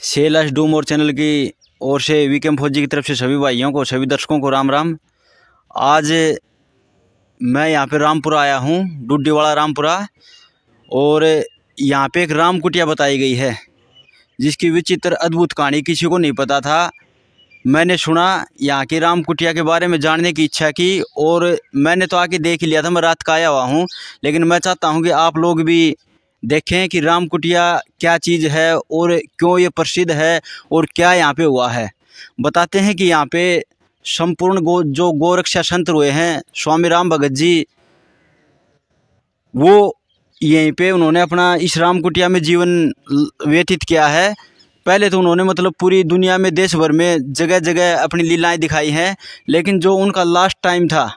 सेलाश डूम और चैनल की ओर से वीकेम फौजी की तरफ से सभी भाइयों को, सभी दर्शकों को राम राम। आज मैं यहाँ पे रामपुरा आया हूँ, डुड्डीवाड़ा रामपुरा, और यहाँ पे एक राम कुटिया बताई गई है जिसकी विचित्र अद्भुत कहानी किसी को नहीं पता था। मैंने सुना, यहाँ की राम कुटिया के बारे में जानने की इच्छा की और मैंने तो आके देख लिया था। मैं रात का आया हुआ हूँ, लेकिन मैं चाहता हूँ कि आप लोग भी देखें कि राम कुटिया क्या चीज़ है और क्यों ये प्रसिद्ध है और क्या यहाँ पे हुआ है। बताते हैं कि यहाँ पे संपूर्ण जो गोरक्षा संत हुए हैं स्वामी राम भगत जी, वो यहीं पे उन्होंने अपना इस राम कुटिया में जीवन व्यतीत किया है। पहले तो उन्होंने मतलब पूरी दुनिया में, देश भर में जगह जगह अपनी लीलाएं दिखाई हैं, लेकिन जो उनका लास्ट टाइम था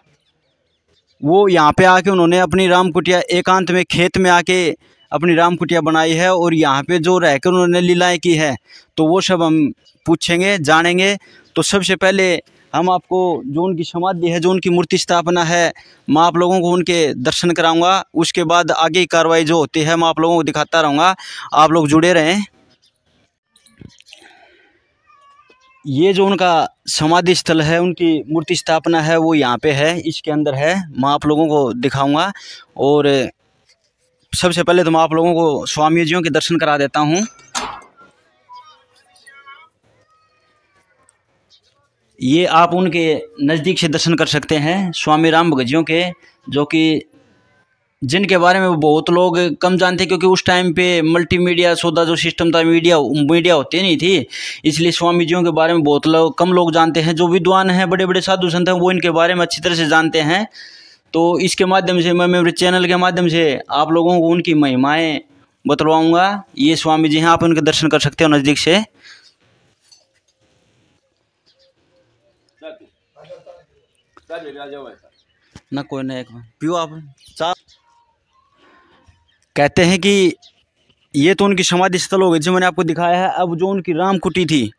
वो यहाँ पे आके उन्होंने अपनी राम कुटिया एकांत में खेत में आके अपनी राम कुटिया बनाई है और यहाँ पे जो रहकर उन्होंने लीलाएं की है तो वो सब हम पूछेंगे, जानेंगे। तो सबसे पहले हम आपको जो उनकी समाधि है, जो उनकी मूर्ति स्थापना है, मैं आप लोगों को उनके दर्शन कराऊंगा। उसके बाद आगे की कार्रवाई जो होती है मैं आप लोगों को दिखाता रहूँगा, आप लोग जुड़े रहें। ये जो उनका समाधि स्थल है, उनकी मूर्ति स्थापना है, वो यहाँ पे है, इसके अंदर है, मैं आप लोगों को दिखाऊंगा। और सबसे पहले तो मैं आप लोगों को स्वामी जियों के दर्शन करा देता हूँ। ये आप उनके नज़दीक से दर्शन कर सकते हैं स्वामी राम भगत जियों के, जो कि जिनके बारे में बहुत लोग कम जानते, क्योंकि उस टाइम पे मल्टीमीडिया सौदा जो सिस्टम था, मीडिया होती नहीं थी, इसलिए स्वामी जियों के बारे में बहुत कम लोग जानते हैं। जो विद्वान हैं, बड़े बड़े साधु संत हैं, वो इनके बारे में अच्छी तरह से जानते हैं। तो इसके माध्यम से मैं मेरे चैनल के माध्यम से आप लोगों को उनकी महिमाएँ बतलवाऊँगा। ये स्वामी जी हैं, आप उनके दर्शन कर सकते हो नज़दीक से। ना कोई ना, एक पियो आप चार। कहते हैं कि ये तो उनकी समाधि स्थल हो गई जो मैंने आपको दिखाया है। अब जो उनकी राम कुटी थी,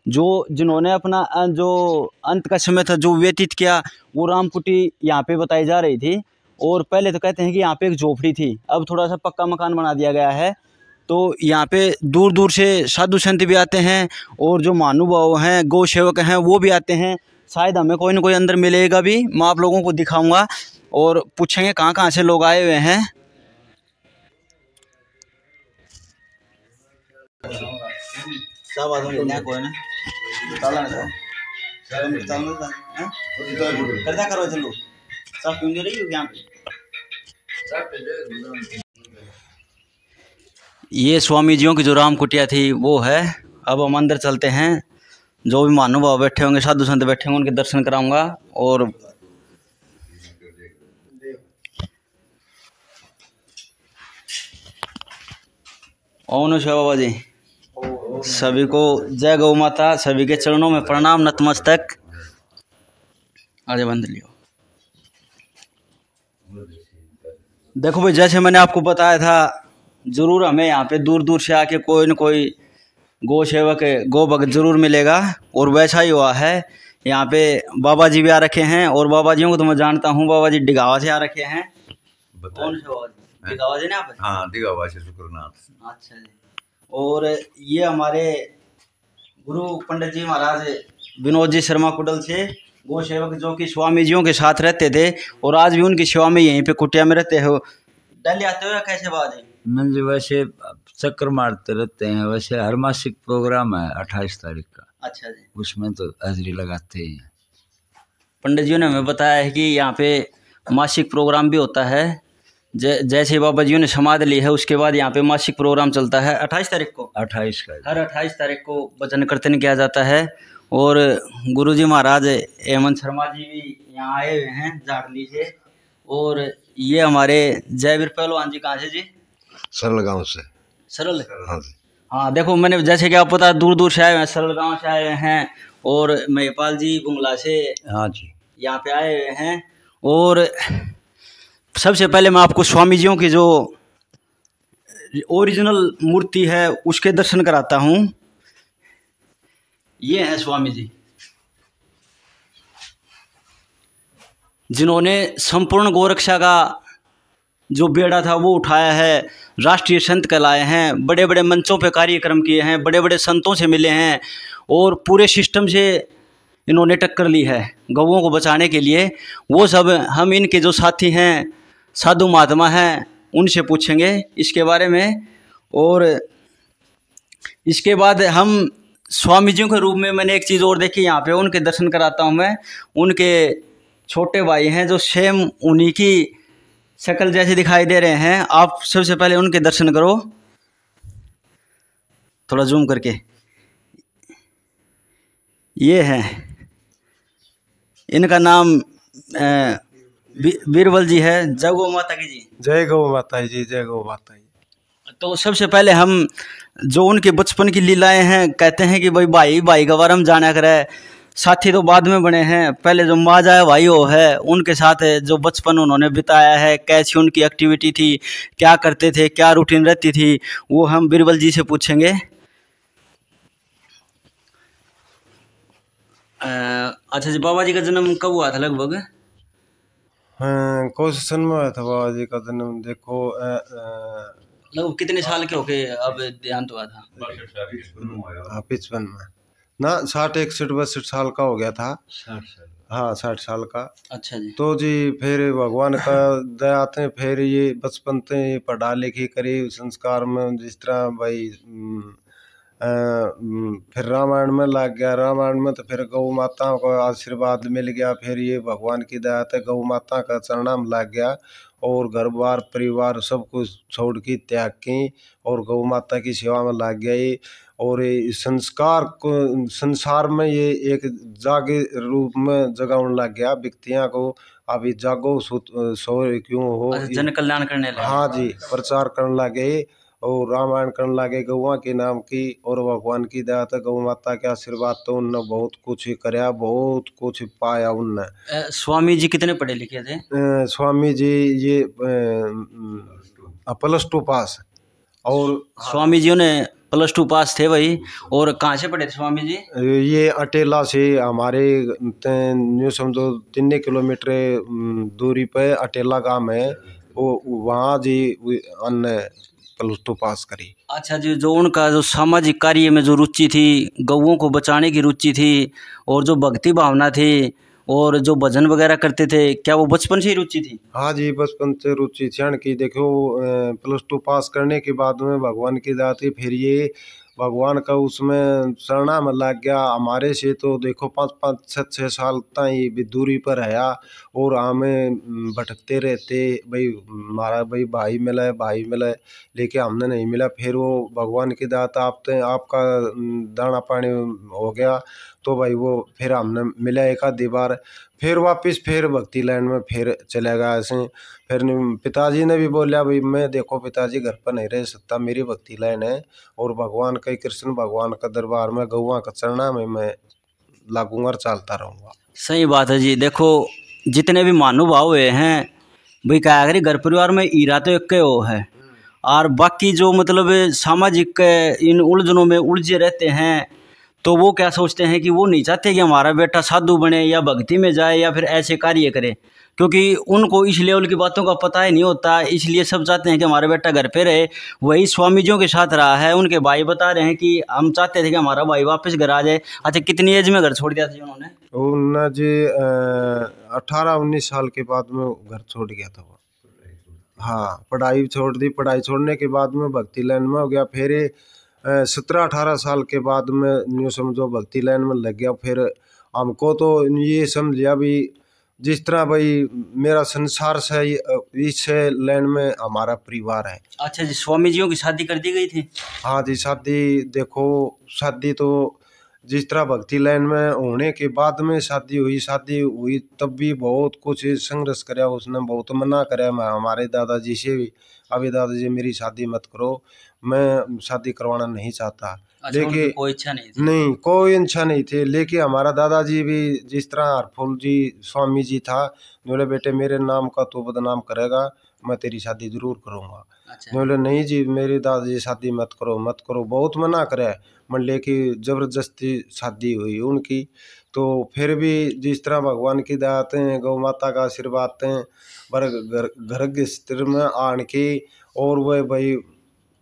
जो जिन्होंने अपना जो अंत का समय था जो व्यतीत किया, वो राम कुटी यहाँ पे बताई जा रही थी। और पहले तो कहते हैं कि यहाँ पे एक झोपड़ी थी, अब थोड़ा सा पक्का मकान बना दिया गया है। तो यहाँ पे दूर दूर से साधु संत भी आते हैं और जो महानुभाव हैं, गौ सेवक हैं, वो भी आते हैं। शायद हमें कोई ना कोई अंदर मिलेगा भी, मैं आप लोगों को दिखाऊंगा और पूछेंगे कहाँ कहाँ से लोग आए हुए हैं। करो चलो सब क्यों नहीं रही हो यहाँ पे। ये स्वामी जियों की जो राम कुटिया थी वो है। अब हम अंदर चलते हैं, जो भी महानुभाव बैठे होंगे, साधु संत बैठे होंगे, उनके दर्शन कराऊंगा। और ओम नमः शिवाय बाबा जी, सभी को जय गौ माता, सभी के चरणों में प्रणाम, नतमस्तक। आगे बंद लियो। देखो भाई, जैसे मैंने आपको बताया था, जरूर हमें यहाँ पे दूर दूर से आके कोई न कोई गौ सेवक, गौ भक्त जरूर मिलेगा, और वैसा ही हुआ है। यहाँ पे बाबा जी भी आ रखे हैं, और बाबा जियों को तो मैं जानता हूँ, बाबा जी डिगावा से आ रखे हैं। कौन से बाबा जी? डिगावा जी ना आप? हाँ, डिगावा से शुक्रनाथ। अच्छा जी। और ये हमारे गुरु पंडित जी महाराज विनोद जी शर्मा कुडल से, गौ सेवक, जो कि स्वामी जियों के साथ रहते थे और आज भी उनकी सेवा में यहीं पे कुटिया में रहते हो। डेली आते हो या कैसे बात है? जी वैसे चक्कर मारते रहते हैं। वैसे हर मासिक प्रोग्राम है 28 तारीख का। अच्छा जी। उसमें तो हाजिरी लगाते ही हैं। पंडित जी ने हमें बताया है कि यहाँ पे मासिक प्रोग्राम भी होता है। जैसे बाबा जी ने समाधि ली है, उसके बाद यहाँ पे मासिक प्रोग्राम चलता है 28 तारीख को। 28 का हर 28 तारीख को वचन कीर्तन किया जाता है। और गुरु जी महाराज हेमंत शर्मा जी भी यहाँ आए हुए हैं झाड़ली से। और ये हमारे जयवीर पहलवान जी कहाँ से जी? सरल गांव से। सरल? हाँ जी। हाँ, देखो मैंने जैसे कि आप पता, दूर दूर से आए हुए हैं, सरल गांव से आए हुए हैं। और महिपाल जी बुंगला से, हाँ जी, यहाँ पे आए हुए हैं। और सबसे पहले मैं आपको स्वामी जियों की जो ओरिजिनल मूर्ति है उसके दर्शन कराता हूँ। ये है स्वामी जी, जिन्होंने संपूर्ण गोरक्षा का जो बेड़ा था वो उठाया है, राष्ट्रीय संत कहलाए हैं, बड़े बड़े मंचों पे कार्यक्रम किए हैं, बड़े बड़े संतों से मिले हैं और पूरे सिस्टम से इन्होंने टक्कर ली है गौओं को बचाने के लिए। वो सब हम इनके जो साथी हैं, साधु महात्मा हैं, उनसे पूछेंगे इसके बारे में। और इसके बाद हम स्वामी जी के रूप में मैंने एक चीज़ और देखी यहाँ पे, उनके दर्शन कराता हूँ मैं। उनके छोटे भाई हैं जो सेम उन्हीं की शक्ल जैसे दिखाई दे रहे हैं। आप सबसे पहले उनके दर्शन करो, थोड़ा जूम करके। ये है, इनका नाम बीरबल जी है। जय गौ माता की जी। जय गौ माता जी, जय गौ माता जी। तो सबसे पहले हम जो उनके बचपन की लीलाएं हैं, कहते हैं कि भाई भाई का वारम जाना करे। साथी तो बाद में बने हैं, पहले जो माजा भाई हो है उनके साथ जो बचपन उन्होंने बिताया है, कैसी उनकी एक्टिविटी थी, क्या करते थे, क्या रूटीन रहती थी, वो हम बीरबल जी से पूछेंगे। अच्छा जी, बाबा जी का जन्म कब हुआ था लगभग? हाँ, कौन से सन में हुआ था बाबा जी का जन्म? देखो लगभग कितने साल के होके अब देहांत हुआ था? 55 में ना, 60 61 62 साल का हो गया था। 60 साल। हाँ, 60 साल का। अच्छा जी। तो जी फिर भगवान का दया थे, फिर ये बचपन से पढ़ा लिखी करी संस्कार में, जिस तरह भाई फिर रामायण में लग गया। रामायण में तो फिर गौ माता को आशीर्वाद मिल गया, फिर ये भगवान की दया से गौ माता का चरणा में लग गया और घर बार परिवार सब कुछ छोड़ के त्याग की और गौ माता की सेवा में लग गया ये। और ये संस्कार को संसार में ये एक जागे रूप में जगाने लग गया व्यक्तियों को। अभी जागो सो क्यों हो, जन कल्याण करने लगे। हाँ जी, प्रचार करने लगे और रामायण करने लगे गौवा के नाम की। और भगवान की दया था, गौ माता के आशीर्वाद तो उनने बहुत कुछ कराया, बहुत कुछ पाया उनने। स्वामी जी कितने पढ़े लिखे थे? स्वामी जी ये +2 पास। और स्वामी जी ने +2 पास थे भाई। और कहाँ से पढ़े थे स्वामी जी? ये अटेला से हमारे न्यू समझो 3 किलोमीटर दूरी पे अटेला गांव है, वो वहाँ जी अन्य +2 पास करी। अच्छा जी, जो उनका जो सामाजिक कार्य में जो रुचि थी, गौओं को बचाने की रुचि थी और जो भक्ति भावना थी और जो भजन वगैरह करते थे, क्या वो बचपन से ही रुचि थी? हाँ जी, बचपन से रुचि क्षण की। देखो +2 पास करने के बाद में भगवान की दया थी, फिर ये भगवान का उसमें शरणा में लग गया। हमारे से तो देखो 5 6 साल तक भी दूरी पर रहा और हमें भटकते रहते, भाई हमारा भाई मिला लेके हमने नहीं मिला। फिर वो भगवान की दात आपका दाना पानी हो गया तो भाई वो फिर हमने मिला एक आधी बार, फिर वापस फिर भक्ति लाइन में फिर चला गया ऐसे। फिर पिताजी ने भी बोला भाई मैं देखो पिताजी घर पर नहीं रह सकता, मेरी भक्ति लाइन है और भगवान का कृष्ण भगवान का दरबार में गौवा का चरणा में मैं लागूंगा और चलता रहूँगा। सही बात है जी। देखो जितने भी महानुभाव हुए हैं भाई, क्या करें, घर परिवार में ईरा तो एक हो है और बाकी जो मतलब सामाजिक इन उलझनों में उलझे रहते हैं, तो वो क्या सोचते हैं कि वो नहीं चाहते कि हमारा बेटा साधु बने या भक्ति में जाए या फिर ऐसे कार्य करे, क्योंकि उनको इस लेवल की बातों का पता ही नहीं होता। इसलिए सब चाहते हैं कि हमारा बेटा घर पे रहे। वही स्वामी जियों के साथ रहा है। उनके भाई बता रहे हैं कि हम चाहते थे कि हमारा भाई वापस घर आ जाए। अच्छा, कितनी एज में घर छोड़ दिया था उन्होंने? उन्होंने जी 18-19 साल के बाद में घर छोड़ गया था वो। हाँ, पढ़ाई छोड़ दी। पढ़ाई छोड़ने के बाद में भक्ति लाइन में हो गया। फिर 17-18 साल के बाद में न्यू समझो भक्ति लाइन में लग गया। फिर हमको तो ये समझ लिया भी जिस तरह भाई मेरा संसार से इस लाइन में हमारा परिवार है। अच्छा जी, स्वामी जियों की शादी कर दी गई थी? हाँ जी, शादी देखो, शादी तो जिस तरह भक्ति लाइन में होने के बाद में शादी हुई तब भी बहुत कुछ संघर्ष कराया उसने, बहुत मना कराया हमारे दादाजी से भी। अभी दादाजी मेरी शादी मत करो, मैं शादी करवाना नहीं चाहता। अच्छा, लेकिन कोई इच्छा नहीं थी? नहीं, कोई इच्छा नहीं थी। लेकिन हमारा दादाजी भी जिस तरह हरफुल जी स्वामी जी था, बोले बेटे मेरे नाम का तो बदनाम करेगा, मैं तेरी शादी जरूर करूँगा। अच्छा। बोले नहीं जी मेरी दादाजी शादी मत करो, बहुत मना करे। मन लेके जबरदस्ती शादी हुई उनकी। तो फिर भी जिस तरह भगवान की दाते हैं, गौ माता का आशीर्वाद हैं, पर घर के स्थिर में आन के और वह भाई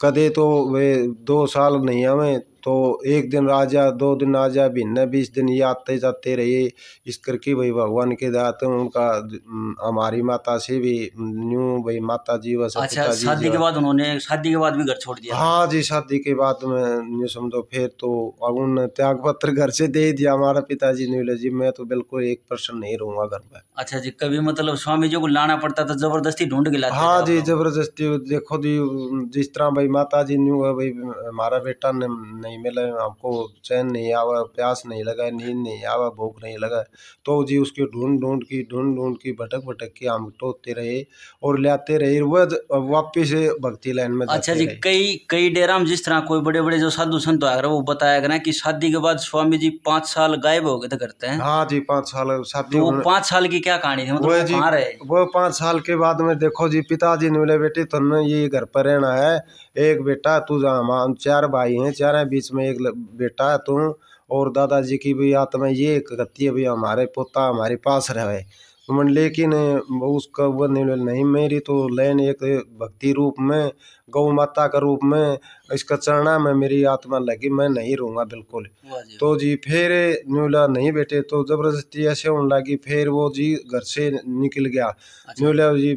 कदे तो वे 2 साल नहीं आवे तो 1 दिन आ जा, 2 दिन आ जा, महीने 20 दिन ये आते जाते रहे। इस करके भाई भगवान के दाते उनका हमारी माता से भी न्यू भाई माता जी व अच्छा, पिताजी शादी के बाद उन्होंने शादी के बाद भी घर छोड़ दिया? हाँ जी, शादी के बाद में न्यू समझो फिर तो अब उन त्याग पत्र घर से दे दिया हमारा पिताजी ने। बोले जी मैं तो बिल्कुल 1% नहीं रहूंगा घर में। अच्छा जी, कभी मतलब स्वामी जी को लाना पड़ता था, जबरदस्ती ढूंढ के लाते? हाँ जी, जबरदस्ती। देखो जी जिस तरह भाई माता जी न्यू है भाई हमारा बेटा नहीं मिला, हमको चैन नहीं आवा, प्यास नहीं लगा, नींद नहीं आवा, भूख नहीं लगा, तो जी उसके ढूंढ की भटक के हम टोकते रहे और लाते रहे, वह वापिस भक्ति लाइन में। अच्छा जी, कई डेरा में जिस तरह कोई बड़े बड़े जो साधु संत आए वो बताया गया कि शादी के बाद स्वामी जी 5 साल गायब हो गए थे करते हैं। हाँ जी, 5 साल शादी। तो 5 साल की क्या कहानी थी, मतलब वो कहाँ रहे? वो 5 साल के बाद में देखो जी पिताजी ने बोले बेटे तुमने ये घर पर रहना है, एक बेटा तू, हम 4 भाई हैं, 4 बीच में एक बेटा है तू, और दादाजी की भी आत्मा ये कहती है भाई हमारे पोता हमारे पास रहे। लेकिन उसका वो नहीं, मेरी तो लैन एक भक्ति रूप में, गौ माता का रूप में, इसका चरणा में मेरी आत्मा लगी, मैं नहीं रहूँगा बिल्कुल। तो जी फिर न्यूला नहीं बेटे, तो जबरदस्ती ऐसे होने लगी, फिर वो जी घर से निकल गया। न्यूला जी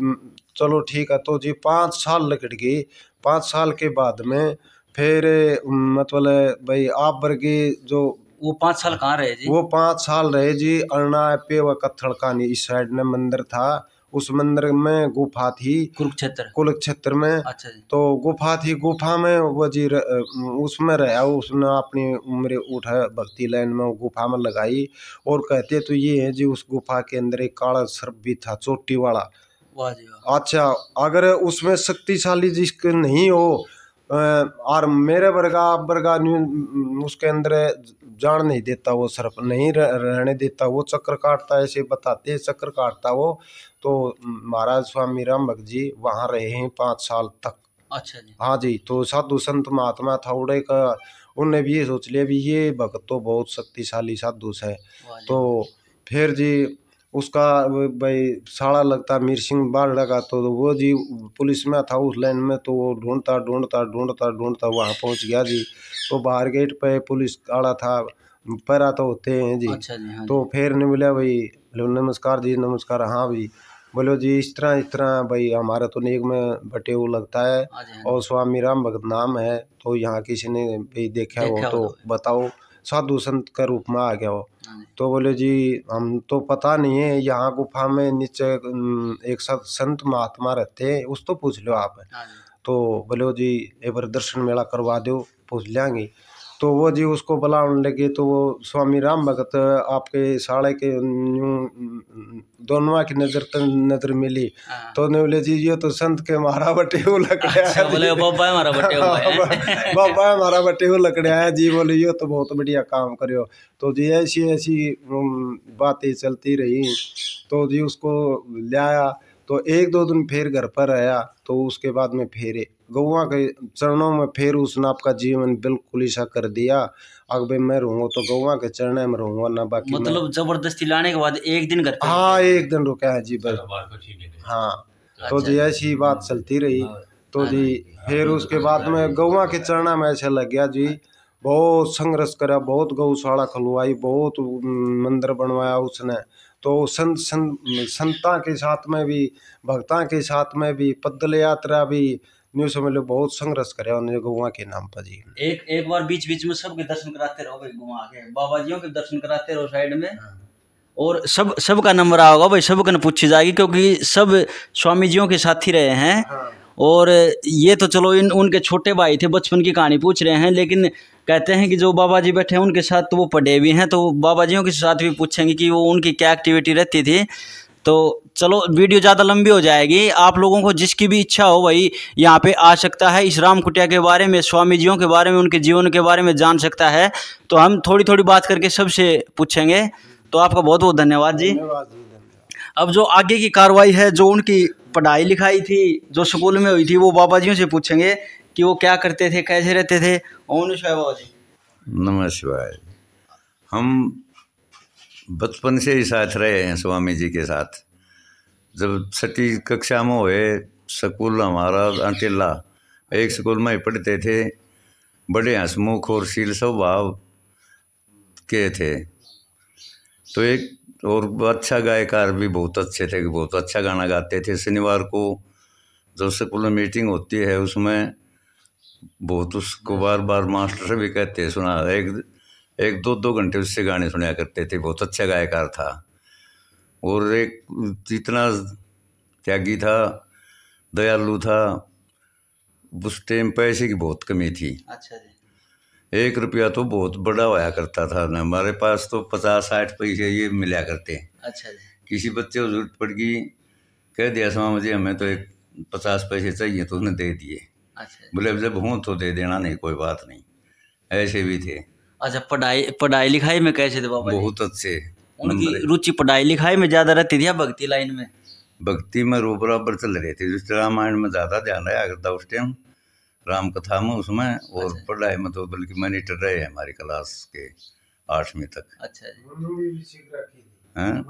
चलो ठीक है, तो जी 5 साल निकल गई। 5 साल के बाद में फिर मतलब भाई आप वर्गी जो वो 5 साल कहाँ रहे जी? वो 5 साल रहे जी अरना पे व कत्थड़कानी इस साइड में मंदिर था, उस मंदिर में गुफा थी, कुरुक्षेत्र में। अच्छा जी। तो गुफा थी, गुफा में वो जी उसमें रहा, उसने अपनी उम्र उठा भक्ति लाइन में गुफा में लगाई। और कहते तो ये है जी उस गुफा के अंदर एक काला सर्प भी था चोटी वाला। वाह जी वाह। अच्छा, अगर उसमें शक्तिशाली जिसके नहीं हो और मेरे वर्गा उसके अंदर जान नहीं देता, वो सर्प नहीं रहने देता, वो चक्कर काटता है, ऐसे बताते चक्कर काटता वो। तो महाराज स्वामी राम भक्त जी वहाँ रहे हैं 5 साल तक। अच्छा जी। हाँ जी, तो साधु संत महात्मा था उड़े का, उनने भी ये सोच लिया भी ये भक्त तो बहुत शक्तिशाली साधु है। तो फिर जी उसका भाई साड़ा लगता मीर सिंह बाढ़ लगा, तो वो जी पुलिस में था उस लाइन में, तो वो ढूंढता वहाँ पहुँच गया जी। तो बाहर गेट पे पुलिस आड़ा था, पैरा तो होते हैं जी। अच्छा जी, हाँ तो फिर ने बोला भाई नमस्कार जी, नमस्कार। हाँ भाई, बोलो जी इस तरह भाई हमारा तो नेक में बटे हुए लगता है, और स्वामी राम भगत नाम है, तो यहाँ किसी ने भी देखा हो तो बताओ, साधु संत का रूप में आ गया हो। तो बोले जी हम तो पता नहीं है, यहाँ गुफा में नीचे एक संत महात्मा रहते हैं, उस तो पूछ लो आप। तो बोले जी एक बार दर्शन मेला करवा दो, पूछ लेंगे। तो वो जी उसको बुलाने लगे, तो वो स्वामी राम भगत आपके साड़े के दोनों की नजर मिली। तो ने बोले जी ये तो संत के मारा बटे हुए लकड़िया है। बोले बाबा हमारा बटे हुआ है। बाबा हमारा बटे हुए लकड़िया है जी। बोले ये तो बहुत बढ़िया काम करियो। तो जी ऐसी बातें चलती रही। तो जी उसको लाया, तो 1-2 दिन फिर घर पर आया, तो उसके बाद में फिर गौवा के चरणों में फिर उसने आपका जीवन बिल्कुल ऐसा कर दिया। अगर मैं रहूँगा तो गौवा के चरणों में रहूँगा ना, बाकी मतलब जबरदस्ती लाने के बाद 1 दिन घर पे? हाँ 1 दिन रुका है जी बस। हाँ, तो जी ऐसी बात चलती रही। तो जी फिर उसके बाद में गौवा के चरणों में ऐसा लग गया जी, बहुत संघर्ष करा, बहुत गौशाला खुलवाई, बहुत मंदिर बनवाया उसने। तो संता के साथ में भी, भक्ता के साथ में भी, पैदल यात्रा भी, न्यू समझ लो बहुत संघर्ष करे उन्होंने गौवा के नाम पर जी। एक बार बीच बीच में सबके दर्शन कराते रहो भाई, गौवा के बाबा जियों के दर्शन कराते रहो साइड में। और सब का नंबर आओ होगा भाई, सब का पूछी जाएगी, क्योंकि सब स्वामी जियों के साथी रहे हैं। और ये तो चलो उनके छोटे भाई थे, बचपन की कहानी पूछ रहे हैं, लेकिन कहते हैं कि जो बाबा जी बैठे हैं उनके साथ तो वो पढ़े भी हैं, तो बाबा जियों के साथ भी पूछेंगे कि वो उनकी क्या एक्टिविटी रहती थी। तो चलो वीडियो ज़्यादा लंबी हो जाएगी, आप लोगों को जिसकी भी इच्छा हो भाई यहाँ पे आ सकता है, इस राम कुटिया के बारे में, स्वामी जियों के बारे में, उनके जीवन के बारे में जान सकता है। तो हम थोड़ी थोड़ी बात करके सबसे पूछेंगे। तो आपका बहुत बहुत धन्यवाद जी। अब जो आगे की कार्रवाई है, जो उनकी पढ़ाई लिखाई थी जो स्कूल में हुई थी वो बाबा जियों से पूछेंगे कि वो क्या करते थे, कैसे रहते थे। ओम नमः शिवाय बाबा जी। नमः शिवाय। हम बचपन से ही साथ रहे हैं स्वामी जी के साथ। जब छठी कक्षा में हुए, स्कूल हमारा अंटिला, एक स्कूल में ही पढ़ते थे। बड़े हंसमुख और शील स्वभाव के थे। तो एक और अच्छा गायकार भी बहुत अच्छे थे, बहुत अच्छा गाना गाते थे। शनिवार को जो स्कूल में मीटिंग होती है उसमें बहुत उसको बार बार मास्टर भी कहते सुना, एक दो घंटे उससे गाने सुना करते थे। बहुत अच्छा गायकार था और एक जितना त्यागी था, दयालु था। उस टाइम पैसे की बहुत कमी थी। अच्छा जी। 1 रुपया तो बहुत बड़ा होया करता था ना, हमारे पास तो 50-60 पैसे ये मिला करते। अच्छा जी। किसी बच्चे को जरूरत पड़ गई, कह दिया स्वामी जी हमें तो 50 पैसे चाहिए, तो उसने दे दिए। अच्छा। बोले अब जब हों तो दे देना, नहीं कोई बात नहीं। ऐसे भी थे। अच्छा, पढ़ाई लिखाई में कैसे थे बाबा जी? बहुत अच्छे। उनकी रुचि पढ़ाई लिखाई में ज्यादा रहती थी या भक्ति लाइन में? भक्ति में रो बराबर चल रहे थे। जिस रामायण में ज्यादा ध्यान रहा करता उस टाइम, राम कथा में उसमें। और अच्छा। पढ़ाई में तो बल्कि मॉनिटर रहे हैं हमारी क्लास के 8वीं तक। अच्छा जी। हैं?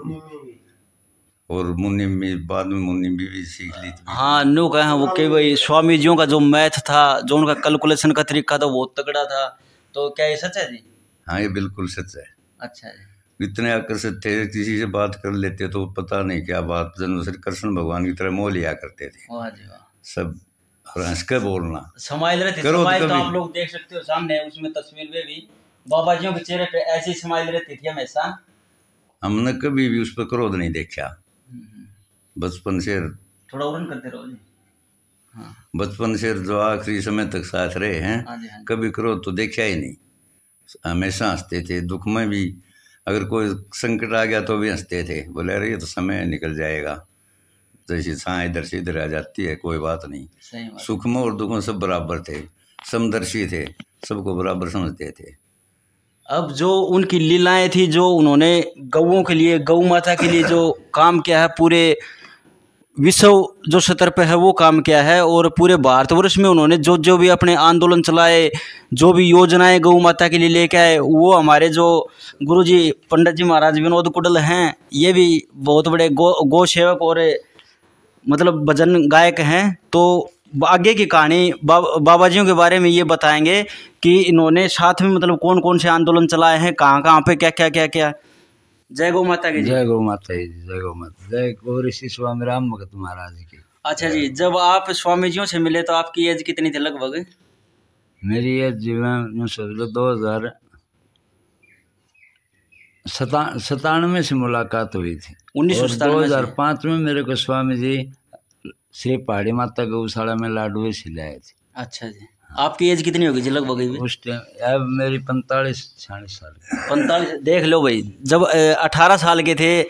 और मुन्नी में बाद में मुन्नी भी सीख ली थी। हाँ, नो कहा वो कि भाई स्वामी जियों का जो मैथ था, जो उनका कैलकुलेशन का तरीका था, बहुत तगड़ा था। तो क्या ये सच है जी? हाँ, ये बिल्कुल सच है। अच्छा जी। इतने आकर्षित थे, किसी से बात कर लेते तो पता नहीं क्या बात, जन्म श्री कृष्ण भगवान की तरह मोह लिया करते थे। वाह जी वाह। सब और हंस के बोलना, स्माइल रहती, स्माइल तो आप लोग देख सकते हो सामने उसमें तस्वीर में भी बाबा जियों के चेहरे पे ऐसी स्माइल रहती थी हमेशा। हमने कभी भी उस पर क्रोध नहीं देखा। बचपन से थोड़ा उड़न करते रहो जी। हाँ। बचपन से जो आखिरी समय तक साथ रहे हैं, हाँ जी, हाँ जी। कभी क्रोध तो देखा ही नहीं। हमेशा हंसते थे, दुख में भी अगर कोई संकट आ गया तो भी हंसते थे। बोले अरे ये तो समय निकल जाएगा, जैसी छां इधर से इधर आ जाती है, कोई बात नहीं। सही बात। सुख में और दुख में सब बराबर थे, समदर्शी थे, सबको बराबर समझते थे। अब जो उनकी लीलाएं थी, जो उन्होंने गौओं के लिए, गौ माता के लिए जो काम किया है, पूरे विश्व जो स्तर पे है वो काम किया है, और पूरे भारतवर्ष में उन्होंने जो जो भी अपने आंदोलन चलाए, जो भी योजनाएं गौ माता के लिए लेके आए, वो हमारे जो गुरुजी पंडित जी महाराज विनोद कुडल हैं, ये भी बहुत बड़े गौ सेवक और मतलब भजन गायक हैं। तो आगे की कहानी बाबा जियों के बारे में ये बताएंगे कि इन्होंने साथ में मतलब कौन कौन से आंदोलन चलाए हैं, कहाँ कहाँ पे क्या क्या। जय गौ माता की। जय गौ माता जी, जय गौ माता, जय गौ ऋषि स्वामी राम भगत महाराज की। अच्छा जी, जब आप स्वामी जियों से मिले तो आपकी एज कितनी थी लगभग? मेरी एज जीवन 2097 से मुलाकात हुई थी। 2005 में मेरे को स्वामी जी श्री पहाड़ी माता गौशाला में लाडू से लाए थे। अच्छा जी। आपकी एज कितनी होगी जी लगभग? उस टाइम अब मेरी 45-46 साल। 45। देख लो भाई, जब 18 साल के थे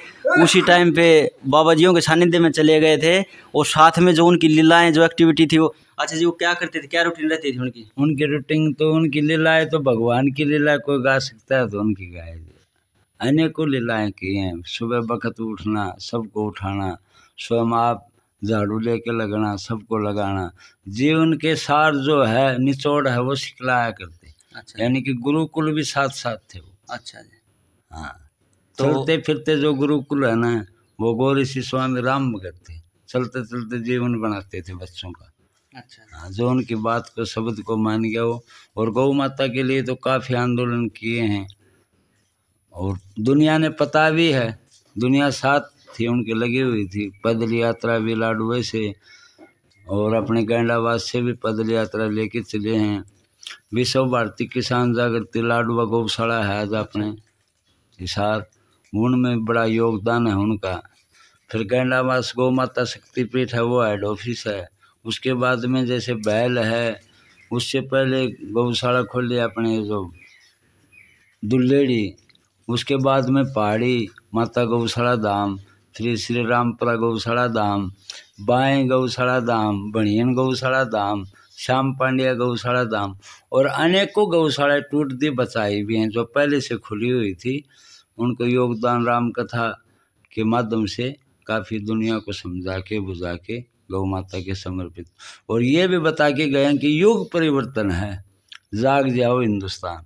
उसी टाइम पे बाबा जियों के सानिध्य में चले गए थे, और साथ में जो उनकी लीलाएं, जो एक्टिविटी थी वो। अच्छा जी, वो क्या करते थे, क्या रूटीन रहती थी उनकी? उनकी रूटीन तो, उनकी लीलाएं तो भगवान की लीला कोई गा सकता है तो उनकी गाए। अनेकों लीलाएं की हैं। सुबह वक्त उठना, सबको उठाना, स्वयं आप झाड़ू लेके लगना, सबको लगाना। जीवन के सार जो है, निचोड़ है, वो सिखलाया करते। अच्छा। यानी कि गुरुकुल भी साथ साथ थे वो। अच्छा जी। हाँ, तो चलते फिरते जो गुरुकुल है ना, वो गौ ऋषि स्वामी राम भगत थे। चलते चलते जीवन बनाते थे बच्चों का। अच्छा। हाँ, जो उनकी बात को, शब्द को मान गया वो। और गौ माता के लिए तो काफ़ी आंदोलन किए हैं, और दुनिया ने पता भी है, दुनिया साथ थी उनके लगी हुई थी। पैदल यात्रा भी लाडुए से और अपने गैंडाबाद से भी पैदल यात्रा लेके चले हैं। विश्व भारती किसान जागृति लाडुआ गौशाला है आज अपने हिसार, उनमें बड़ा योगदान है उनका। फिर गैंडाबाद गौ माता शक्तिपीठ है, वो हेड ऑफिस है। उसके बाद में जैसे बैल है, उससे पहले गौशाला खोली अपने जो दुल्लेड़ी। उसके बाद में पहाड़ी माता गौशाला धाम, फिर श्री रामपुरा गौशाला धाम, बाएं गौशाला धाम, बनियन गौशाला धाम, श्याम पांड्या गौशाला धाम, और अनेकों गौशालाएं टूट दी बचाई भी हैं जो पहले से खुली हुई थी। उनको योगदान राम कथा के माध्यम से काफ़ी दुनिया को समझा के बुझा के गौ माता के समर्पित। और ये भी बता के गए हैं कि युग परिवर्तन है, जाग जाओ हिंदुस्तान।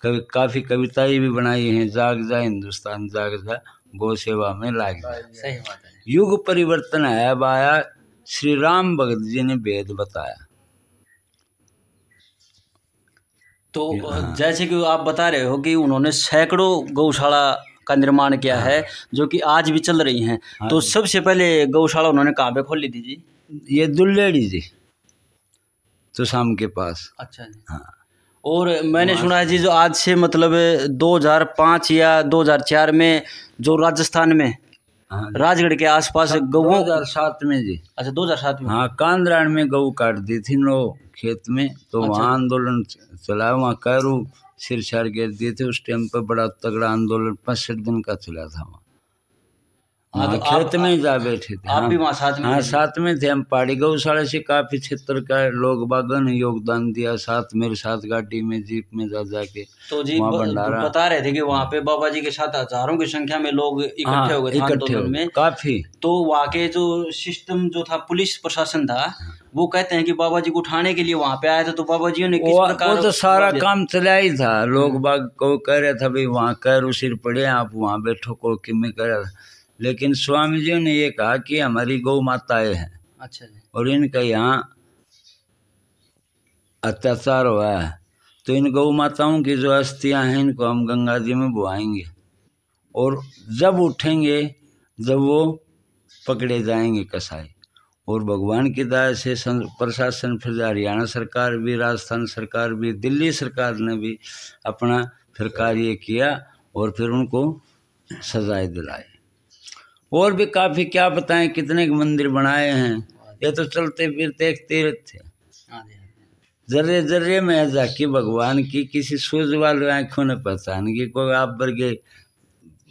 काफ़ी कविताएं भी बनाई हैं, जाग जा हिंदुस्तान, जाग जा गौ सेवा में लाग जा। सही बात है। युग परिवर्तन है, अब आया श्री राम भगत जी ने वेद बताया। तो जैसे कि आप बता रहे हो कि उन्होंने सैकड़ों गौशाला का निर्माण किया है जो कि आज भी चल रही हैं। तो सबसे पहले गौशाला उन्होंने कहाँ पे खोली थी जी? ये दुल्लेड़ी जी, तो शाम के पास। अच्छा जी। हाँ। और मैंने सुना है जी जो आज से मतलब 2005 या 2004 में जो राजस्थान में राजगढ़ के आसपास गऊ 2007 में जी। अच्छा 2007 में। हाँ, कांदरान में गऊ काट दी थी नो खेत में, तो अच्छा। वहाँ आंदोलन चला, वहाँ कैरू सिरसार गिर दिए थे। उस टाइम पर बड़ा तगड़ा आंदोलन 65 दिन का चला था वहाँ। हाँ, तो खेत में जा बैठे थे। आप भी वहाँ साथ में? हाँ, साथ में थे हम। पहाड़ी गौशाला से काफी क्षेत्र का लोग बागों ने योगदान दिया, साथ मेरे साथ गाड़ी में जीप में जा जाके। तो जी बता रहे थे कि वहाँ पे बाबा जी के साथ हजारों की संख्या में लोग इकट्ठे हो गए आंदोलन में काफी। तो वहाँ के जो सिस्टम जो था, पुलिस प्रशासन था, वो कहते हैं कि बाबा जी को उठाने के लिए वहाँ पे आए थे। तो बाबा जी ने किस प्रकार वो तो सारा काम चला ही था। लोग बाग को कह रहे था भाई वहाँ कैरू सिर पड़े, आप वहाँ बैठो को कि मैं कह रहा था। लेकिन स्वामी जी ने ये कहा कि हमारी गौ माताएं हैं। अच्छा जी। और इनका यहाँ अत्याचार हुआ है, तो इन गौ माताओं की जो अस्थियां हैं इनको हम गंगा जी में बुआएंगे, और जब उठेंगे जब वो पकड़े जाएंगे कसाई। और भगवान की दया से प्रशासन, फिर हरियाणा सरकार भी, राजस्थान सरकार भी, दिल्ली सरकार ने भी अपना फिर कार्य किया और फिर उनको सजाए दिलाए। और भी काफ़ी क्या बताएं कितने मंदिर बनाए हैं। ये तो चलते फिरते एक तीर्थ थे। जर्रे जर्रे में झांकी भगवान की, किसी सूझ वाले आँखों ने पहचान गई। कोई आप वर्गे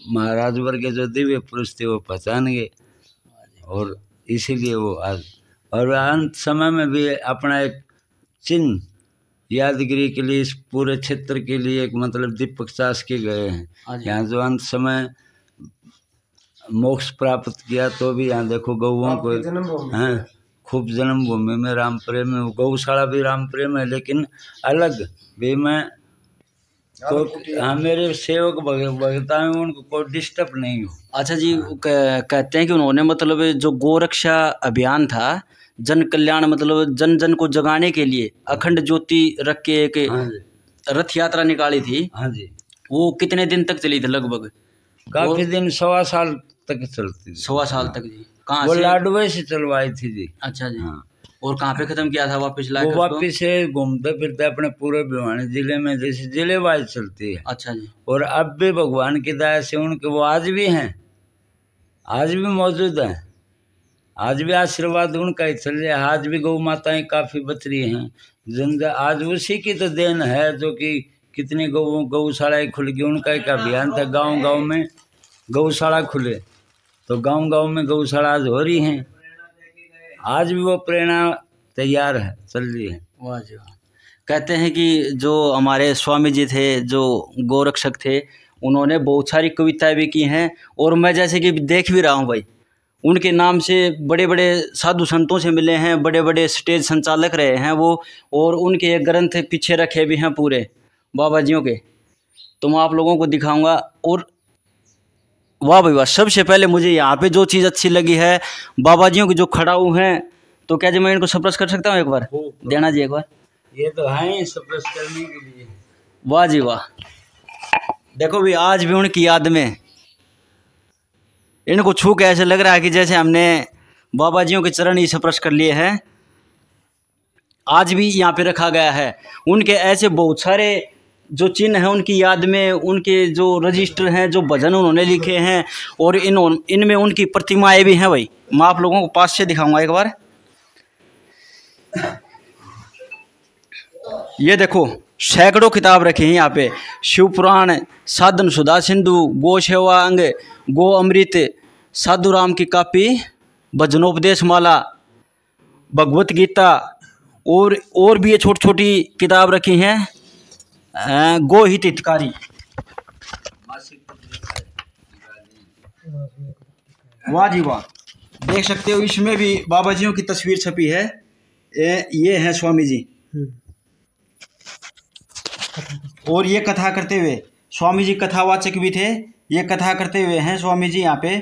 महाराज वर्गे जो दिव्य पुरुष थे वो पहचान गए, और इसीलिए वो आज। और अंत समय में भी अपना एक चिन्ह यादगिरी के लिए इस पूरे क्षेत्र के लिए एक मतलब दीपक चास के गए हैं। यहाँ जो अंत समय मोक्ष प्राप्त किया, तो भी यहाँ देखो गौओं को हैं खूब जन्मभूमि में राम प्रेम में, गौशाला भी राम प्रेम है, लेकिन अलग भी मैं तो हाँ मेरे सेवक भगता में उनको कोई डिस्टर्ब नहीं हो। अच्छा जी। कहते हैं कि उन्होंने मतलब जो गोरक्षा अभियान था, जन कल्याण मतलब जन जन को जगाने के लिए अखंड ज्योति रख के एक रथ यात्रा निकाली थी। हाँ जी। वो कितने दिन तक चली थी? लगभग काफी दिन, 1.25 साल तक चलती थी। 1.25 साल तक जी। कहाँ वो से? लाडवे से चलवाई थी जी। अच्छा जी। हाँ। और कहाँ पे खत्म किया था वापस वो वापिस से घूमते फिरते अपने पूरे भिवानी जिले में, जैसे जिले वाइज चलती है। अच्छा जी। और अब भी भगवान की दया से उनके वो आज भी हैं, आज भी मौजूद हैं, आज भी आशीर्वाद उनका ही चल रहा है। आज भी गौ माताएं काफी बच रही हैं। जिंदा आज उसी की तो देन है, जो कि कितनी गौशालाएं खुल गई। उनका एक अभियान था, गांव गांव में गौशाला खुले, तो गांव गांव में गौशाला आज हो रही हैं। आज भी वो प्रेरणा तैयार है, चल रही है। वाह जी वाह। कहते हैं कि जो हमारे स्वामी जी थे, जो गोरक्षक थे, उन्होंने बहुत सारी कविताएं भी की हैं। और मैं जैसे कि देख भी रहा हूँ भाई, उनके नाम से बड़े बड़े साधु संतों से मिले हैं, बड़े बड़े स्टेज संचालक रहे हैं वो, और उनके एक ग्रंथ पीछे रखे भी हैं पूरे बाबा जियों के, तो मैं आप लोगों को दिखाऊंगा। और वाह भाई वाह। सबसे पहले मुझे यहाँ पे जो चीज़ अच्छी लगी है, बाबा जियों के जो खड़ाऊ हैं, तो क्या जी मैं इनको सप्रेस कर सकता हूँ? एक बार देना जी, एक बार। ये तो है सप्रेस करने के लिए। वाह जी वाह। देखो भी आज भी उनकी याद में इनको छू के ऐसे लग रहा है कि जैसे हमने बाबा जियों के चरण ही सप्रेस कर लिए हैं। आज भी यहाँ पे रखा गया है। उनके ऐसे बहुत सारे जो चिन्ह हैं उनकी याद में, उनके जो रजिस्टर हैं, जो भजन उन्होंने लिखे हैं, और इनमें उनकी प्रतिमाएं भी हैं भाई। मैं आप लोगों को पास से दिखाऊंगा एक बार। ये देखो सैकड़ों किताब रखी हैं यहाँ पे। शिव पुराण, साधन सुधा सिंधु, गो सेवा अंग, गो अमृत, साधु राम की कापी, भजनोपदेश माला, भगवत गीता, और भी ये छोटी छोटी किताब रखी हैं। गो हित हितकारी। वाह जी वाह। देख सकते हो इसमें भी बाबा जियों की तस्वीर छपी है। ये है स्वामी जी, और ये कथा करते हुए स्वामी जी कथावाचक भी थे। ये कथा करते हुए हैं स्वामी जी यहाँ पे।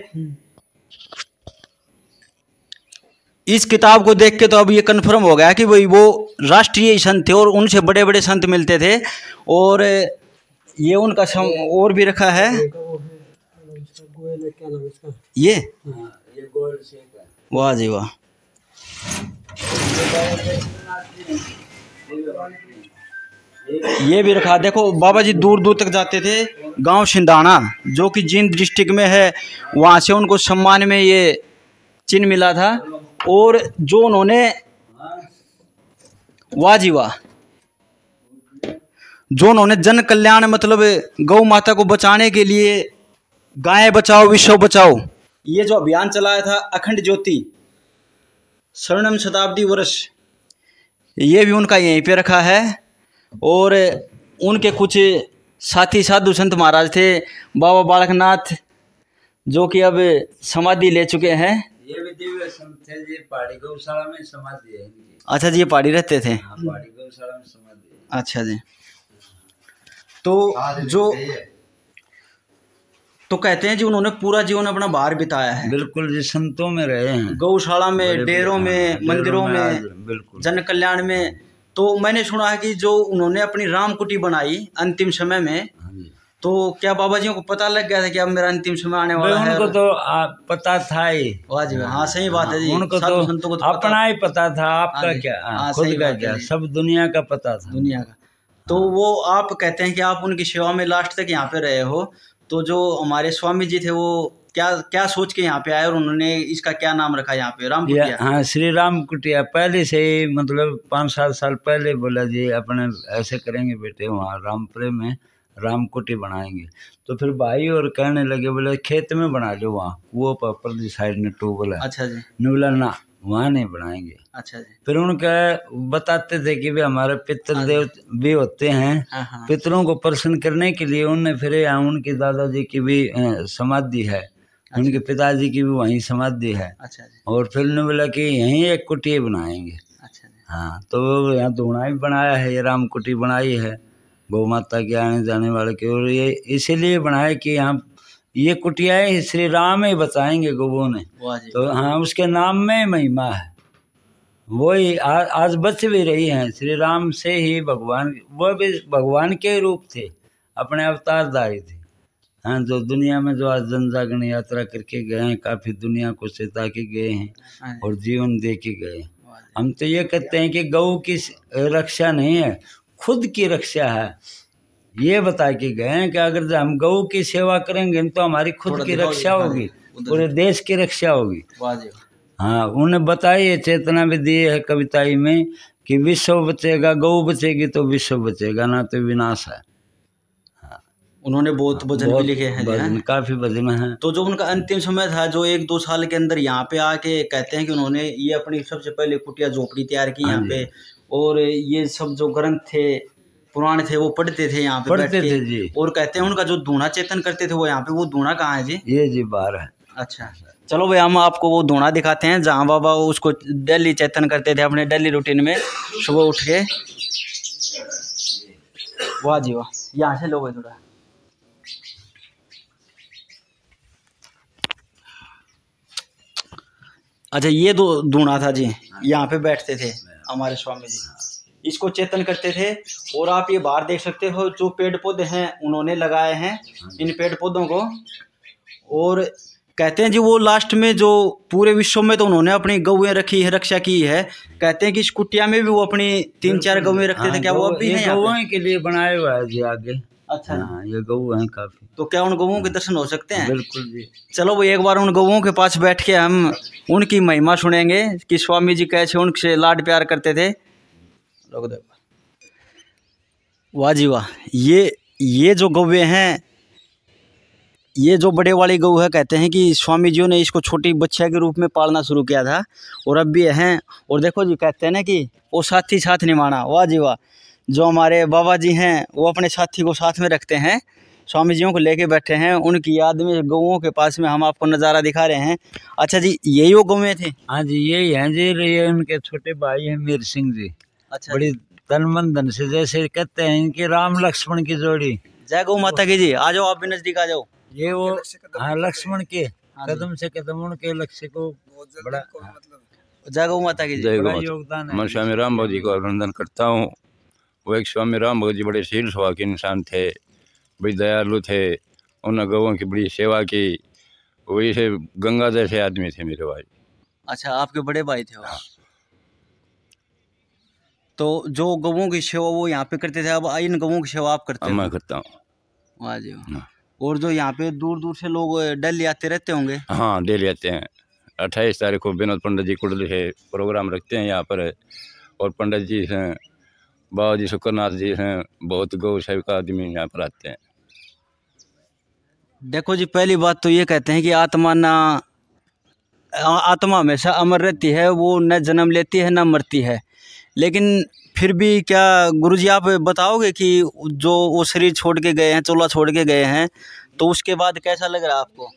इस किताब को देख के तो अब ये कन्फर्म हो गया कि भाई वो राष्ट्रीय संत थे और उनसे बड़े बड़े संत मिलते थे। और ये उनका और भी रखा है ये वाह जी वाह। ये भी रखा, देखो बाबा जी दूर दूर तक जाते थे। गांव सिंधाना जो कि जींद डिस्ट्रिक्ट में है, वहां से उनको सम्मान में ये चिन्ह मिला था। और जो उन्होंने वाह जी वाह, जो उन्होंने जन कल्याण मतलब गौ माता को बचाने के लिए गाय बचाओ विश्व बचाओ ये जो अभियान चलाया था, अखंड ज्योति स्वर्णिम शताब्दी वर्ष, ये भी उनका यहीं पे रखा है। और उनके कुछ साथी साधु संत महाराज थे, बाबा बालकनाथ जो कि अब समाधि ले चुके हैं। ये भी दिव्य संत थे जी, पहाड़ी गौशाला में समाधि है इनकी। अच्छा जी, ये पहाड़ी रहते थे। हाँ, पहाड़ी गौशाला में समाधि है। अच्छा जी। तो जो तो कहते हैं जी उन्होंने पूरा जीवन अपना बाहर बिताया है। बिल्कुल जी, संतों में रहे हैं, गौशाला में, डेरों में, मंदिरों में, बिल्कुल जन कल्याण में। तो मैंने सुना है कि जो उन्होंने अपनी राम कुटी बनाई अंतिम समय में, तो क्या बाबा जी को पता लग गया था कि अब मेरा अंतिम समय आने वाला है? उनको तो पता था ही। वाह जी, हाँ सही बात है जी। उनको तो अपना ही पता था, आपका क्या, खुद का क्या, सब दुनिया का पता था, दुनिया का। तो वो आप कहते हैं कि आप उनकी सेवा में लास्ट तक यहाँ पे रहे हो। तो जो हमारे स्वामी जी थे वो क्या क्या सोच के यहाँ पे आए और उन्होंने इसका क्या नाम रखा यहाँ पे? राम कुटिया। हाँ, श्री राम कुटिया पहले से ही, मतलब 5-7 साल पहले बोला जी अपने ऐसे करेंगे बेटे, वहाँ रामपुरे में राम कुटी बनाएंगे। तो फिर भाई और कहने लगे, बोले खेत में बना लो, वहाँ कुओं पर परली साइड में ट्यूबवेल है। अच्छा जी। बोला ना, वहाँ नहीं बनाएंगे। अच्छा जी। फिर उनका बताते थे कि भी हमारे पितृदेव भी होते हैं, पितरों को प्रसन्न करने के लिए उनने फिर यहाँ उनके दादाजी की भी समाधि है, उनके पिताजी की भी वहीं समाधि है। अच्छा जी। और फिर उन्होंने बोला कि यहीं एक कुटी बनाएंगे। अच्छा जी। हाँ, तो यहाँ धूणा भी बनाया है, ये राम कुटी बनाई है गौ माता के आने जाने वाले की। और ये इसीलिए बनाया कि यहाँ ये कुटियाएं श्री राम ही बताएंगे गौओं ने। तो हाँ, उसके नाम में महिमा है, वही आज बच भी रही हैं। श्री राम से ही भगवान, वो भी भगवान के रूप थे, अपने अवतारधारी थे। हाँ, जो दुनिया में जो आज जन जागरण यात्रा करके गए हैं, काफी दुनिया को चेता के गए हैं और जीवन दे के गए। हम तो ये कहते हैं कि गौ की रक्षा नहीं है, खुद की रक्षा है। ये बता के गए हैं कि अगर हम गौ की सेवा करेंगे तो हमारी खुद की रक्षा होगी, पूरे देश की रक्षा होगी। हाँ, उन्हें बताई है, चेतना भी दी है कविताई में कि विश्व बचेगा, गौ बचेगी तो विश्व बचेगा, ना तो विनाश है। उन्होंने बहुत भजन भी लिखे हैं, काफी भजन हैं। तो जो उनका अंतिम समय था, जो 1-2 साल के अंदर यहाँ पे आके कहते हैं कि उन्होंने ये अपनी सबसे पहले कुटिया झोपड़ी तैयार की यहाँ पे, और ये सब जो ग्रंथ थे पुराण थे वो पढ़ते थे यहाँ पे, पढ़ते थे जी। और कहते हैं उनका जो धूणा चेतन करते थे वो यहाँ पे, वो धूणा कहाँ है जी? ये जी बाहर है। अच्छा, चलो भाई हम आपको वो धूणा दिखाते हैं जहाँ बाबा उसको डेली चेतन करते थे अपने डेली रूटीन में सुबह उठ के। वाह जी वाह, यहाँ से लो भाई थोड़ा। अच्छा, ये धूणा था जी, यहाँ पे बैठते थे हमारे स्वामी जी, इसको चेतन करते थे। और आप ये बाहर देख सकते हो जो पेड़ पौधे हैं उन्होंने लगाए हैं इन पेड़ पौधों को। और कहते हैं जी वो लास्ट में जो पूरे विश्व में तो उन्होंने अपनी गौएं रखी है, रक्षा की है। कहते हैं कि इस कुटिया में भी वो अपनी 3-4 गौएं रखते थे। क्या वो अब भी हैं? गौएं के लिए बनाया हुआ है जी आगे। अच्छा, हाँ, ये गऊ हैं काफी। तो क्या उन गौओं के दर्शन हो सकते हैं? बिल्कुल जी। चलो भाई एक बार उन गौओं के पास बैठ के हम उनकी महिमा सुनेंगे कि स्वामी जी कैसे उनसे लाड प्यार करते थे। वाह जी वाह, ये जो गौवे हैं, ये जो बड़े वाली गऊ है, कहते हैं कि स्वामी जी ने इसको छोटी बच्चा के रूप में पालना शुरू किया था और अब भी हैं। और देखो जी, कहते हैं ना कि वो साथी साथ निभाना। वाह जी वाह, जो हमारे बाबा जी हैं वो अपने साथी को साथ में रखते हैं। स्वामी जियों को लेके बैठे हैं, उनकी याद में गऊओं के पास में हम आपको नज़ारा दिखा रहे हैं। अच्छा जी, यही वो गौएं थे? हाँ जी, यही हैं जी, ये उनके छोटे भाई हैं मीर सिंह जी। अच्छा, बड़ी तन मन धन से, जैसे कहते हैं इनकी राम लक्ष्मण की जोड़ी। जय गौ माता की जी। आ जाओ, आप भी नजदीक आ जाओ। ये वो हाँ लक्ष्मण के कदम से कदम उनके लक्ष्य को बड़ा जय गौ माता की जी। बड़ा योगदान है। मैं स्वामी राम भगत जी को अभिनंदन करता हूँ। वो एक स्वामी राम भगत जी बड़े शील स्वभाव के इंसान थे, बड़ी दयालु थे, उन गौों की बड़ी सेवा की। वही से गंगा जैसे आदमी थे मेरे भाई। अच्छा, आपके बड़े भाई थे वो। तो जो गौों की सेवा वो यहाँ पे करते थे, अब इन गौों की सेवा आप करते मैं हो? करता हूँ। वाह जी वाह। और जो यहाँ पे दूर दूर से लोग दिल्ली आते रहते होंगे? हाँ, डेली आते हैं। 28 तारीख को विनोद पंडित जी कुंडली से प्रोग्राम रखते हैं यहाँ पर, और पंडित जी हैं, बाबा जी शुक्रनाथ जी हैं, बहुत गौ सेवक आदमी यहाँ पर आते हैं। देखो जी, पहली बात तो ये कहते हैं कि आत्मा हमेशा अमर रहती है, वो न जन्म लेती है न मरती है। लेकिन फिर भी क्या गुरुजी आप बताओगे कि जो वो शरीर छोड़ के गए हैं, चोला छोड़ के गए हैं, तो उसके बाद कैसा लग रहा है आपको?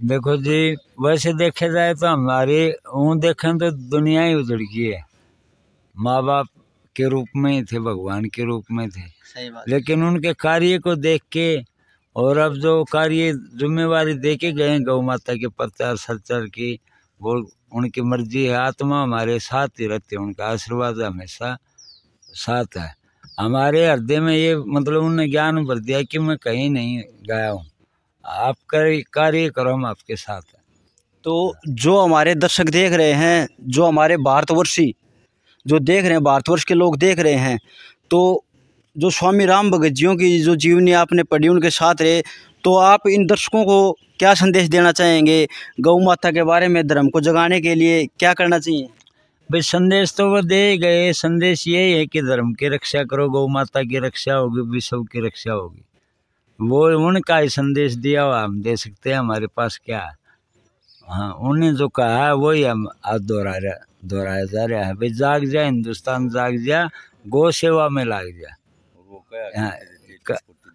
देखो जी, वैसे देखे जाए तो हमारे देखें तो दुनिया ही उजड़ गई है। माँ बाप के रूप में ही थे, भगवान के रूप में थे। सही बात। लेकिन उनके कार्य को देख के, और अब जो कार्य जिम्मेवारी दे के गए गौ माता के प्रचार संचार की, वो उनकी मर्जी है। आत्मा हमारे साथ ही रहती है, उनका आशीर्वाद हमेशा साथ है हमारे हृदय में। ये मतलब उन्होंने ज्ञान भर दिया कि मैं कहीं नहीं गया हूँ, आप कार्य करो, हम आपके साथ हैं। तो जो हमारे दर्शक देख रहे हैं, जो हमारे भारतवर्षी जो देख रहे हैं, भारतवर्ष के लोग देख रहे हैं, तो जो स्वामी राम भगत जियों की जो जीवनी आपने पढ़ी, उनके साथ रहे, तो आप इन दर्शकों को क्या संदेश देना चाहेंगे? गौ माता के बारे में धर्म को जगाने के लिए क्या करना चाहिए? भाई संदेश तो वो दे गए। संदेश यही है कि धर्म की रक्षा करो, गौ माता की रक्षा होगी, विश्व की रक्षा होगी। वो उनका ही संदेश दिया हुआ हम दे सकते हैं, हमारे पास क्या है। हाँ, उन्हें जो कहा है वही हम आज दोहराया जा रहा है। भाई जाग जा हिंदुस्तान, जाग जा, गौ सेवा में लाग जा। वो क्या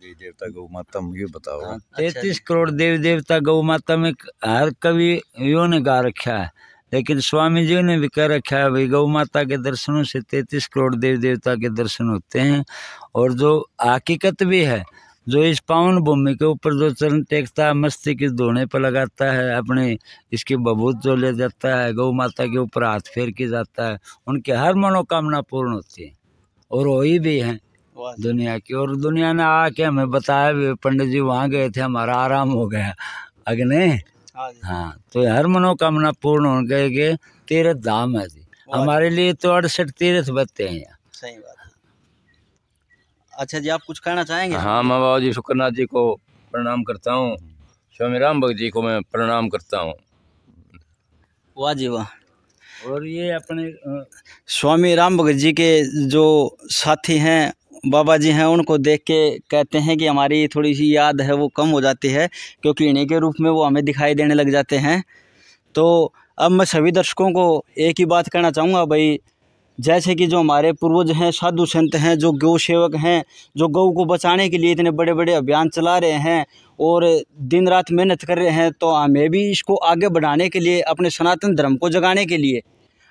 देवी देवता गौ माता, मुझे बताओ। 33 करोड़ देवी देवता गौ माता में हर कवियों ने गा रखा है, लेकिन स्वामी जी ने भी कह रखा है भाई गौ माता के दर्शनों से 33 करोड़ देवी देवता के दर्शन होते हैं। और जो हकीकत भी है, जो इस पावन भूमि के ऊपर जो चरण टेकता है, मस्ती के धोने पर लगाता है, अपने इसकी बबूत जो ले जाता है, गौ माता के ऊपर हाथ फेर के जाता है, उनकी हर मनोकामना पूर्ण होती है, और वही भी है दुनिया की। और दुनिया ने आके हमें बताया भी, पंडित जी वहाँ गए थे, हमारा आराम हो गया अग्नि। हाँ, तो हर मनोकामना पूर्ण हो गए के तीर्थ धाम है जी हमारे लिए। तो 68 तीर्थ बत्ते हैं यहाँ। सही बात है। अच्छा जी, आप कुछ कहना चाहेंगे? हाँ, मैं बाबा जी शुक्रनाथ जी को प्रणाम करता हूँ, स्वामी राम भगत जी को मैं प्रणाम करता हूँ। वाह जी वाह। और ये अपने स्वामी राम भगत जी के जो साथी हैं, बाबा जी हैं, उनको देख के कहते हैं कि हमारी थोड़ी सी याद है वो कम हो जाती है, क्योंकि इन्हीं के रूप में वो हमें दिखाई देने लग जाते हैं। तो अब मैं सभी दर्शकों को एक ही बात कहना चाहूँगा भाई, जैसे कि जो हमारे पूर्वज हैं, साधु संत हैं, जो गौ सेवक हैं, जो गौ को बचाने के लिए इतने बड़े बड़े अभियान चला रहे हैं और दिन रात मेहनत कर रहे हैं, तो हमें भी इसको आगे बढ़ाने के लिए, अपने सनातन धर्म को जगाने के लिए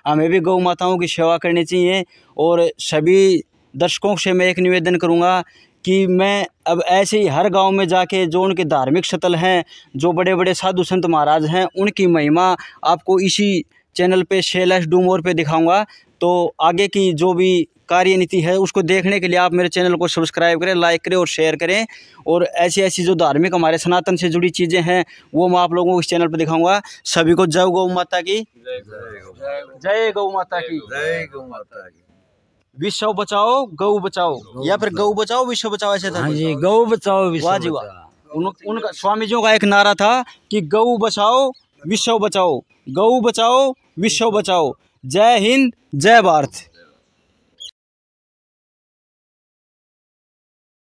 हमें भी गौ माताओं की सेवा करनी चाहिए। और सभी दर्शकों से मैं एक निवेदन करूंगा कि मैं अब ऐसे ही हर गांव में जाके जो उनके धार्मिक स्थल हैं, जो बड़े बड़े साधु संत महाराज हैं, उनकी महिमा आपको इसी चैनल पे शेलैश डू मोर पे दिखाऊंगा। तो आगे की जो भी कार्यनीति है उसको देखने के लिए आप मेरे चैनल को सब्सक्राइब करें, लाइक करें और शेयर करें। और ऐसी ऐसी जो धार्मिक हमारे सनातन से जुड़ी चीज़ें हैं वो मैं आप लोगों को इस चैनल पर दिखाऊंगा। सभी को जय गौ माता की, जय गौ माता की, जय गौ माता की। विश्व बचाओ गौ बचाओ, या फिर गौ बचाओ विश्व बचाओ, ऐसे था। हाँ जी, गौ बचाओ विश्व वाह जी वाह। उनका स्वामी जी का एक नारा था कि गौ बचाओ विश्व बचाओ, गौ बचाओ विश्व बचाओ। जय हिंद, जय भारत।